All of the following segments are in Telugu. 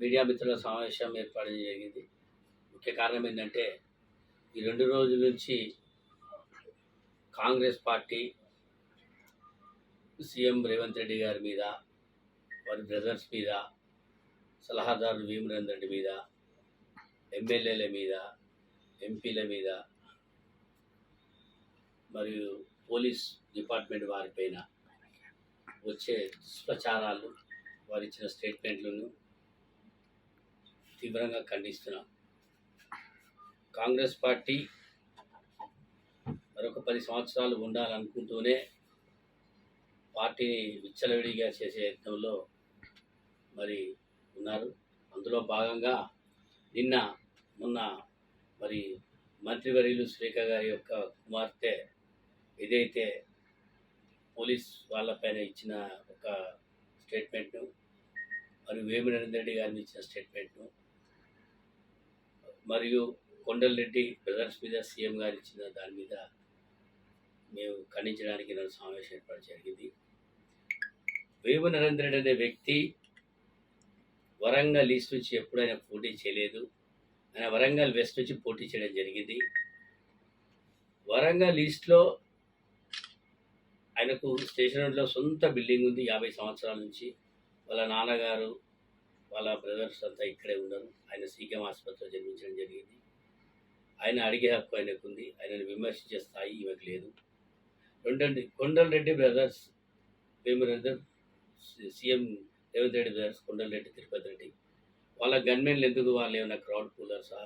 మీడియా మిత్రుల సమావేశం ఏర్పాటు జరిగింది. ముఖ్య కారణం ఏంటంటే, ఈ 2 రోజుల నుంచి కాంగ్రెస్ పార్టీ సీఎం రేవంత్ రెడ్డి గారి మీద, వారి బ్రదర్స్ మీద, సలహాదారు భీమరేందర్ రెడ్డి మీద, ఎమ్మెల్యేల మీద, ఎంపీల మీద మరియు పోలీస్ డిపార్ట్మెంట్ వారిపైన వచ్చే దుష్ప్రచారాలు, వారిచ్చిన స్టేట్మెంట్లను తీవ్రంగా ఖండిస్తున్నాం. కాంగ్రెస్ పార్టీ మరొక 10 సంవత్సరాలు ఉండాలనుకుంటూనే పార్టీని విచ్చలవిడిగా చేసే యత్నంలో మరి ఉన్నారు. అందులో భాగంగా మొన్న మరి మంత్రివర్యులు సురేఖ గారి యొక్క కుమార్తె ఏదైతే పోలీస్ వాళ్ళపైన ఇచ్చిన ఒక స్టేట్మెంట్ను, మరియు వేమిరెడ్డి రెడ్డి గారిని ఇచ్చిన స్టేట్మెంట్ను, మరియు కొండలరెడ్డి బ్రదర్స్ మీద సీఎం గారు ఇచ్చిన దాని మీద మేము ఖండించడానికి నన్ను సమావేశం ఏర్పాటు జరిగింది. వేము నరేంద్ర రెడ్డి అనే వ్యక్తి వరంగల్ ఈస్ట్ నుంచి ఎప్పుడైనా పోటీ చేయలేదు. ఆయన వరంగల్ వెస్ట్ నుంచి పోటీ చేయడం జరిగింది. వరంగల్ ఈస్ట్లో ఆయనకు స్టేషన్ రోడ్లో సొంత బిల్డింగ్ ఉంది 50 సంవత్సరాల నుంచి. వాళ్ళ నాన్నగారు, వాళ్ళ బ్రదర్స్ అంతా ఇక్కడే ఉన్నారు. ఆయన సీఎం ఆసుపత్రిలో జన్మించడం జరిగింది. ఆయన అడిగే హక్కు ఆయనకు ఉంది. ఆయనను విమర్శించే స్థాయి ఈమెకు లేదు. Kondal Reddy brothers, Vemireddy CM Revanth Reddy brothers, Kondal Reddy Tirupati Reddy, వాళ్ళ గన్మెన్లు ఎందుకు, వాళ్ళు ఏమైనా క్రౌడ్ కూలర్సా?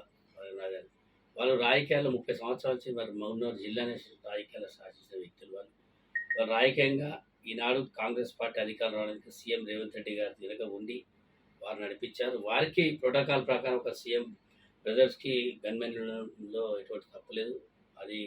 వాళ్ళు రాజకీయాల్లో 30 సంవత్సరాల నుంచి మరి మహబూబ్నగర్ జిల్లానే రాజకీయాల్లో శాసించిన వ్యక్తులు. వాళ్ళు రాజకీయంగా ఈనాడు కాంగ్రెస్ పార్టీ అధికారం రావడానికి సీఎం రేవంత్ రెడ్డి గారు వెనుక ఉండి వారు నడిపించారు. వారికి ప్రోటోకాల్ ప్రకారం ఒక సీఎం బ్రదర్స్కి గన్మెన్లో ఎటువంటి తప్పులేదు. అది